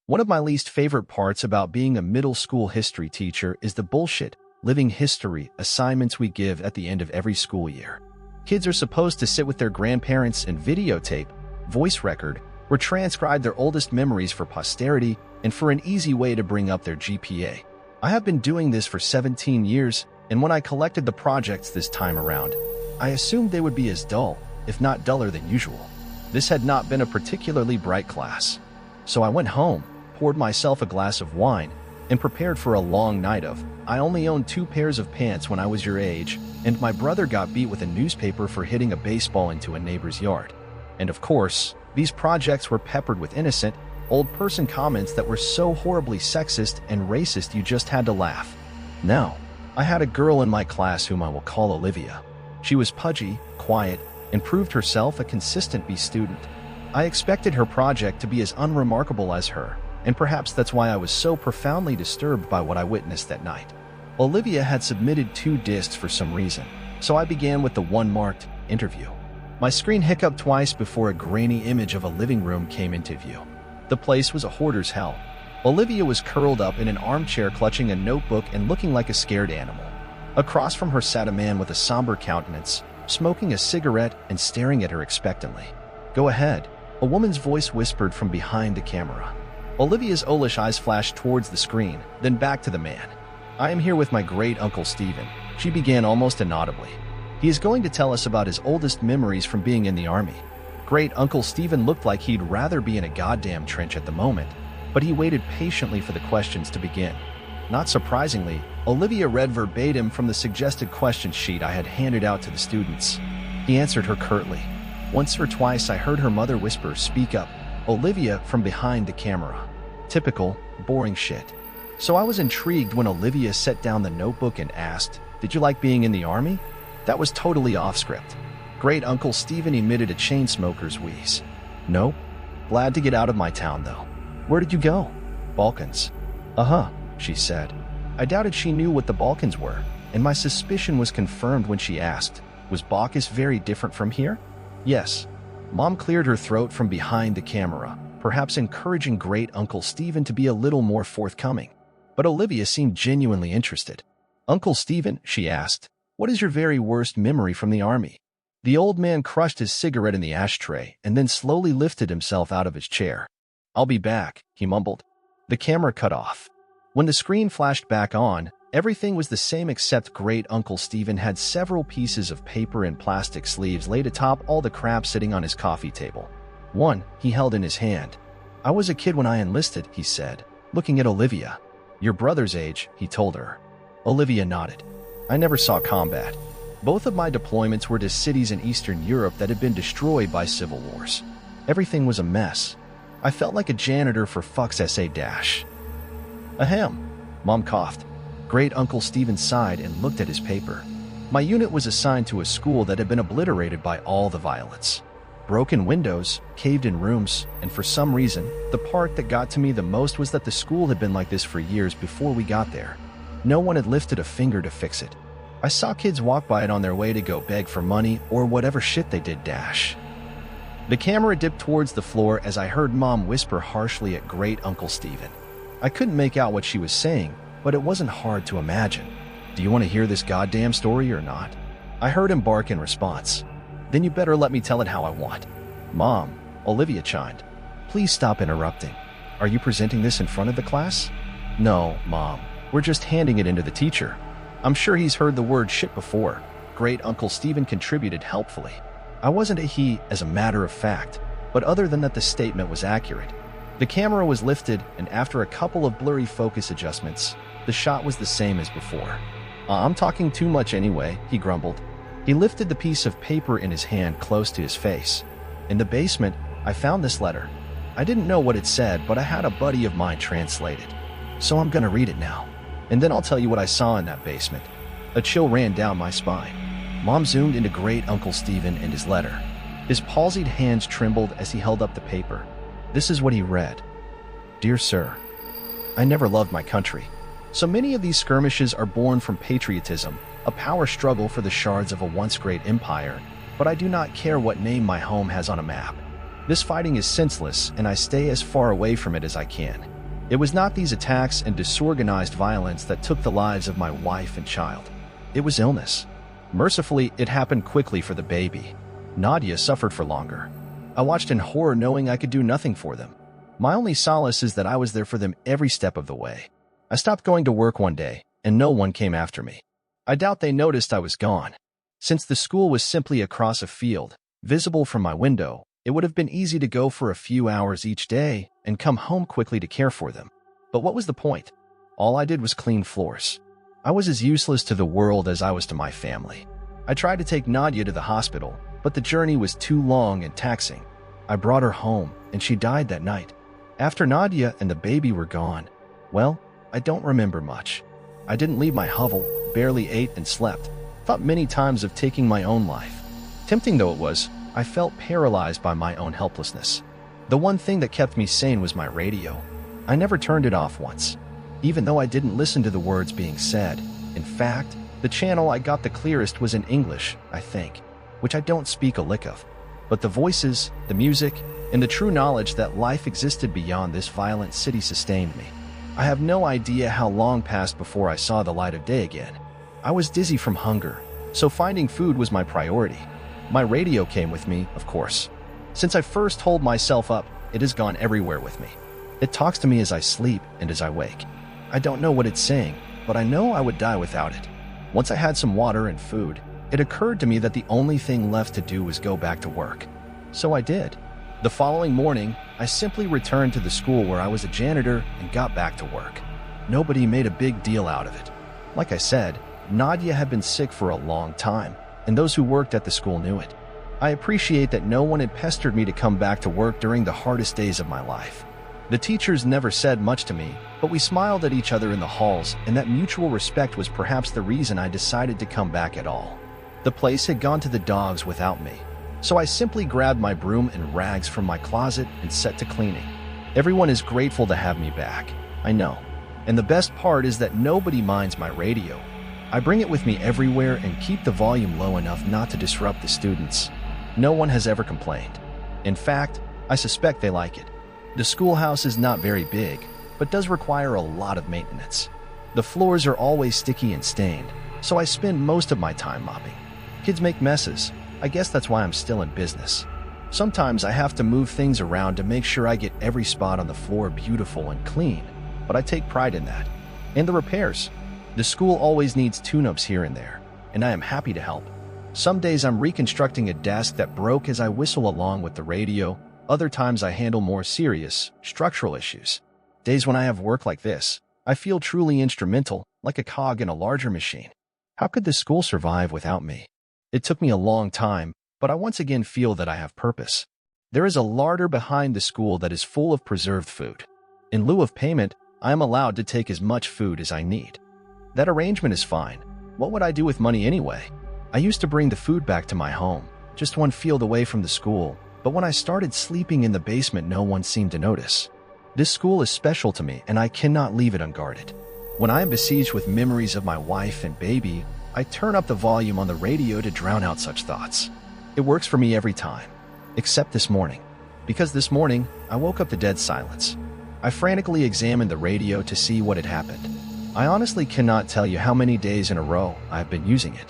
One of my least favorite parts about being a middle school history teacher is the bullshit, living history assignments we give at the end of every school year. Kids are supposed to sit with their grandparents and videotape, voice record, or transcribe their oldest memories for posterity and for an easy way to bring up their GPA. I have been doing this for 17 years, and when I collected the projects this time around, I assumed they would be as dull, if not duller than usual. This had not been a particularly bright class. So I went home, poured myself a glass of wine, and prepared for a long night of, I only owned 2 pairs of pants when I was your age, and my brother got beat with a newspaper for hitting a baseball into a neighbor's yard. And of course, these projects were peppered with innocent, old person comments that were so horribly sexist and racist you just had to laugh. Now, I had a girl in my class whom I will call Olivia. She was pudgy, quiet, and proved herself a consistent B student. I expected her project to be as unremarkable as her, and perhaps that's why I was so profoundly disturbed by what I witnessed that night. Olivia had submitted 2 discs for some reason, so I began with the one marked interview. My screen hiccuped twice before a grainy image of a living room came into view. The place was a hoarder's hell. Olivia was curled up in an armchair clutching a notebook and looking like a scared animal. Across from her sat a man with a somber countenance, smoking a cigarette and staring at her expectantly. "Go ahead," a woman's voice whispered from behind the camera. Olivia's owlish eyes flashed towards the screen, then back to the man. "I am here with my great-uncle Stephen," she began almost inaudibly. "He is going to tell us about his oldest memories from being in the army." Great-uncle Stephen looked like he'd rather be in a goddamn trench at the moment, but he waited patiently for the questions to begin. Not surprisingly, Olivia read verbatim from the suggested question sheet I had handed out to the students. He answered her curtly. Once or twice I heard her mother whisper, "Speak up, Olivia," from behind the camera. Typical, boring shit. So I was intrigued when Olivia set down the notebook and asked, "Did you like being in the army?" That was totally off script. Great-uncle Stephen emitted a chain smoker's wheeze. "Nope. Glad to get out of my town, though." "Where did you go?" "Balkans." "Uh-huh," she said. I doubted she knew what the Balkans were, and my suspicion was confirmed when she asked, "Was Bacchus very different from here?" "Yes." Mom cleared her throat from behind the camera, perhaps encouraging Great-uncle Stephen to be a little more forthcoming. But Olivia seemed genuinely interested. "Uncle Stephen," she asked, "what is your very worst memory from the army?" The old man crushed his cigarette in the ashtray and then slowly lifted himself out of his chair. "I'll be back," he mumbled. The camera cut off. When the screen flashed back on, everything was the same except Great-uncle Stephen had several pieces of paper and plastic sleeves laid atop all the crap sitting on his coffee table. One he held in his hand. "I was a kid when I enlisted," he said, looking at Olivia. "Your brother's age," he told her. Olivia nodded. "I never saw combat. Both of my deployments were to cities in Eastern Europe that had been destroyed by civil wars. Everything was a mess. I felt like a janitor for fuck's SA dash." "Ahem," Mom coughed. Great-uncle Stephen sighed and looked at his paper. "My unit was assigned to a school that had been obliterated by all the violence. Broken windows, caved-in rooms, and for some reason, the part that got to me the most was that the school had been like this for years before we got there. No one had lifted a finger to fix it. I saw kids walk by it on their way to go beg for money or whatever shit they did dash." The camera dipped towards the floor as I heard Mom whisper harshly at Great-uncle Stephen. I couldn't make out what she was saying, but it wasn't hard to imagine. "Do you want to hear this goddamn story or not?" I heard him bark in response. "Then you better let me tell it how I want." "Mom," Olivia chimed. "Please stop interrupting. Are you presenting this in front of the class?" "No, Mom. We're just handing it in to the teacher. I'm sure he's heard the word shit before." Great-uncle Stephen contributed helpfully. I wasn't a he, as a matter of fact, but other than that the statement was accurate. The camera was lifted, and after a couple of blurry focus adjustments, the shot was the same as before. I'm talking too much anyway," he grumbled. He lifted the piece of paper in his hand close to his face. "In the basement, I found this letter. I didn't know what it said, but I had a buddy of mine translate it. So I'm gonna read it now. And then I'll tell you what I saw in that basement." A chill ran down my spine. Mom zoomed into Great-uncle Stephen and his letter. His palsied hands trembled as he held up the paper. This is what he read. "Dear Sir, I never loved my country. So many of these skirmishes are born from patriotism, a power struggle for the shards of a once great empire, but I do not care what name my home has on a map. This fighting is senseless, and I stay as far away from it as I can. It was not these attacks and disorganized violence that took the lives of my wife and child. It was illness. Mercifully, it happened quickly for the baby. Nadia suffered for longer. I watched in horror knowing I could do nothing for them. My only solace is that I was there for them every step of the way. I stopped going to work one day, and no one came after me. I doubt they noticed I was gone. Since the school was simply across a field, visible from my window, it would have been easy to go for a few hours each day and come home quickly to care for them. But what was the point? All I did was clean floors. I was as useless to the world as I was to my family. I tried to take Nadia to the hospital, but the journey was too long and taxing. I brought her home, and she died that night. After Nadia and the baby were gone, well, I don't remember much. I didn't leave my hovel, barely ate and slept. Thought many times of taking my own life. Tempting though it was, I felt paralyzed by my own helplessness. The one thing that kept me sane was my radio. I never turned it off once, even though I didn't listen to the words being said. In fact, the channel I got the clearest was in English, I think, which I don't speak a lick of. But the voices, the music, and the true knowledge that life existed beyond this violent city sustained me. I have no idea how long passed before I saw the light of day again. I was dizzy from hunger, so finding food was my priority. My radio came with me, of course. Since I first holed myself up, it has gone everywhere with me. It talks to me as I sleep and as I wake. I don't know what it's saying, but I know I would die without it. Once I had some water and food, it occurred to me that the only thing left to do was go back to work. So I did. The following morning, I simply returned to the school where I was a janitor and got back to work. Nobody made a big deal out of it. Like I said, Nadia had been sick for a long time, and those who worked at the school knew it. I appreciate that no one had pestered me to come back to work during the hardest days of my life. The teachers never said much to me, but we smiled at each other in the halls, and that mutual respect was perhaps the reason I decided to come back at all. The place had gone to the dogs without me, so I simply grabbed my broom and rags from my closet and set to cleaning. Everyone is grateful to have me back, I know. And the best part is that nobody minds my radio. I bring it with me everywhere and keep the volume low enough not to disrupt the students. No one has ever complained. In fact, I suspect they like it. The schoolhouse is not very big, but does require a lot of maintenance. The floors are always sticky and stained, so I spend most of my time mopping. Kids make messes. I guess that's why I'm still in business. Sometimes I have to move things around to make sure I get every spot on the floor beautiful and clean, but I take pride in that. And the repairs. The school always needs tune-ups here and there, and I am happy to help. Some days I'm reconstructing a desk that broke as I whistle along with the radio. Other times I handle more serious, structural issues. Days when I have work like this, I feel truly instrumental, like a cog in a larger machine. How could this school survive without me? It took me a long time, but I once again feel that I have purpose. There is a larder behind the school that is full of preserved food. In lieu of payment, I am allowed to take as much food as I need. That arrangement is fine. What would I do with money anyway? I used to bring the food back to my home, just one field away from the school, but when I started sleeping in the basement, no one seemed to notice. This school is special to me, and I cannot leave it unguarded. When I am besieged with memories of my wife and baby, I turn up the volume on the radio to drown out such thoughts. It works for me every time, except this morning. Because this morning, I woke up to dead silence. I frantically examined the radio to see what had happened. I honestly cannot tell you how many days in a row I have been using it.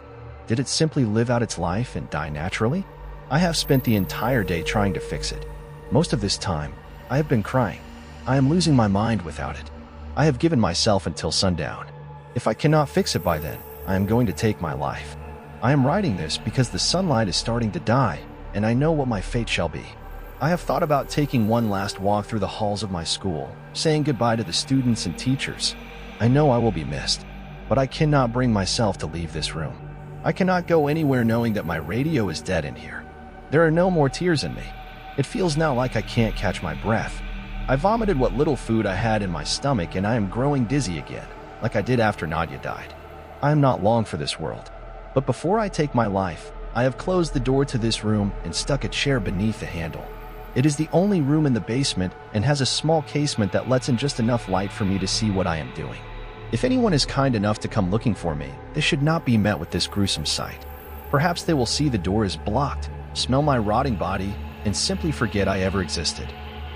Did it simply live out its life and die naturally? I have spent the entire day trying to fix it. Most of this time, I have been crying. I am losing my mind without it. I have given myself until sundown. If I cannot fix it by then, I am going to take my life. I am writing this because the sunlight is starting to die, and I know what my fate shall be. I have thought about taking one last walk through the halls of my school, saying goodbye to the students and teachers. I know I will be missed, but I cannot bring myself to leave this room. I cannot go anywhere knowing that my radio is dead in here. There are no more tears in me. It feels now like I can't catch my breath. I vomited what little food I had in my stomach, and I am growing dizzy again, like I did after Nadia died. I am not long for this world. But before I take my life, I have closed the door to this room and stuck a chair beneath the handle. It is the only room in the basement and has a small casement that lets in just enough light for me to see what I am doing. If anyone is kind enough to come looking for me, they should not be met with this gruesome sight. Perhaps they will see the door is blocked, smell my rotting body, and simply forget I ever existed.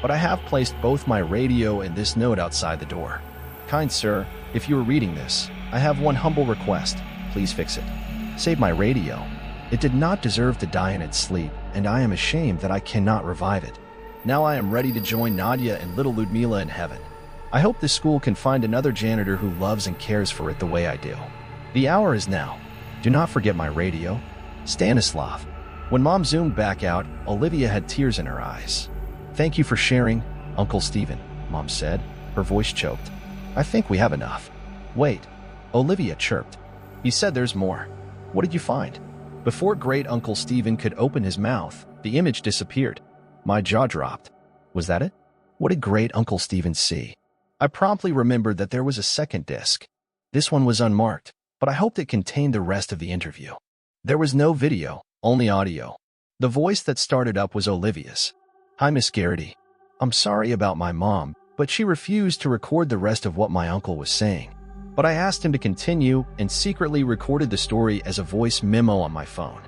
But I have placed both my radio and this note outside the door. Kind sir, if you are reading this, I have one humble request. Please fix it. Save my radio. It did not deserve to die in its sleep, and I am ashamed that I cannot revive it. Now I am ready to join Nadia and little Ludmila in heaven. I hope this school can find another janitor who loves and cares for it the way I do. The hour is now. Do not forget my radio. Stanislav. When Mom zoomed back out, Olivia had tears in her eyes. Thank you for sharing, Uncle Stephen, Mom said, her voice choked. I think we have enough. Wait, Olivia chirped. He said there's more. What did you find? Before great Uncle Stephen could open his mouth, the image disappeared. My jaw dropped. Was that it? What did great Uncle Stephen see? I promptly remembered that there was a second disc. This one was unmarked, but I hoped it contained the rest of the interview. There was no video, only audio. The voice that started up was Olivia's. Hi, Miss Garrity. I'm sorry about my mom, but she refused to record the rest of what my uncle was saying. But I asked him to continue and secretly recorded the story as a voice memo on my phone.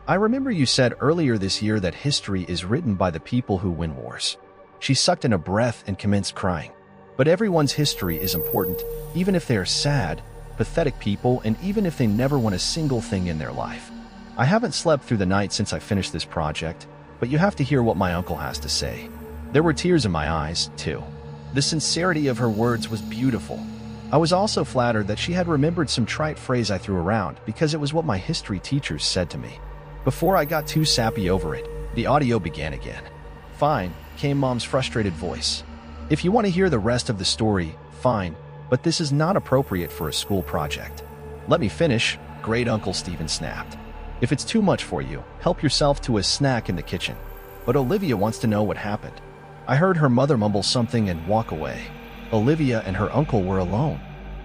I remember you said earlier this year that history is written by the people who win wars. She sucked in a breath and commenced crying. But everyone's history is important, even if they are sad, pathetic people, and even if they never won a single thing in their life. I haven't slept through the night since I finished this project, but you have to hear what my uncle has to say. There were tears in my eyes, too. The sincerity of her words was beautiful. I was also flattered that she had remembered some trite phrase I threw around because it was what my history teachers said to me. Before I got too sappy over it, the audio began again. Fine, came Mom's frustrated voice. If you want to hear the rest of the story, fine, but this is not appropriate for a school project. Let me finish, great Uncle Stephen snapped. If it's too much for you, help yourself to a snack in the kitchen. But Olivia wants to know what happened. I heard her mother mumble something and walk away. Olivia and her uncle were alone.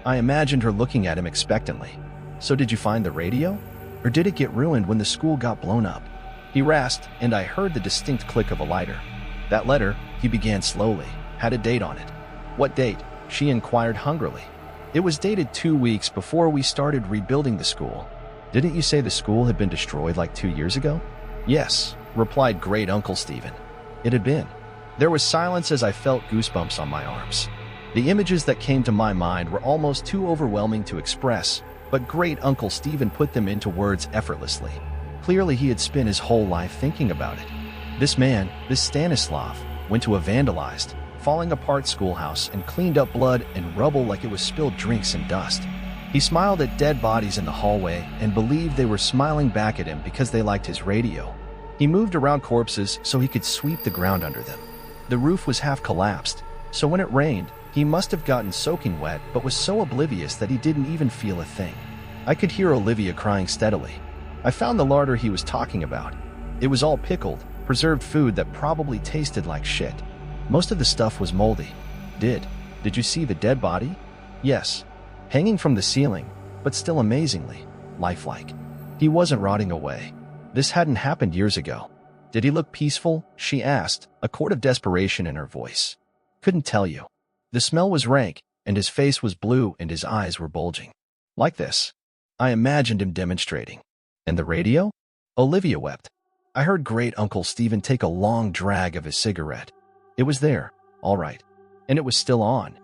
I imagined her looking at him expectantly. So did you find the radio? Or did it get ruined when the school got blown up? He rasped, and I heard the distinct click of a lighter. That letter, he began slowly, had a date on it. What date? She inquired hungrily. It was dated 2 weeks before we started rebuilding the school. Didn't you say the school had been destroyed like 2 years ago? Yes, replied great Uncle Stephen. It had been. There was silence as I felt goosebumps on my arms. The images that came to my mind were almost too overwhelming to express, but great Uncle Stephen put them into words effortlessly. Clearly he had spent his whole life thinking about it. This man, this Stanislav, went to a vandalized, falling apart schoolhouse and cleaned up blood and rubble like it was spilled drinks and dust. He smiled at dead bodies in the hallway and believed they were smiling back at him because they liked his radio. He moved around corpses so he could sweep the ground under them. The roof was half collapsed, so when it rained, he must have gotten soaking wet but was so oblivious that he didn't even feel a thing. I could hear Olivia crying steadily. I found the larder he was talking about. It was all pickled, preserved food that probably tasted like shit. Most of the stuff was moldy. Did you see the dead body? Yes. Hanging from the ceiling, but still amazingly lifelike. He wasn't rotting away. This hadn't happened years ago. Did he look peaceful? She asked, a chord of desperation in her voice. Couldn't tell you. The smell was rank, and his face was blue and his eyes were bulging. Like this. I imagined him demonstrating. And the radio? Olivia wept. I heard great Uncle Stephen take a long drag of his cigarette. It was there, all right. And it was still on.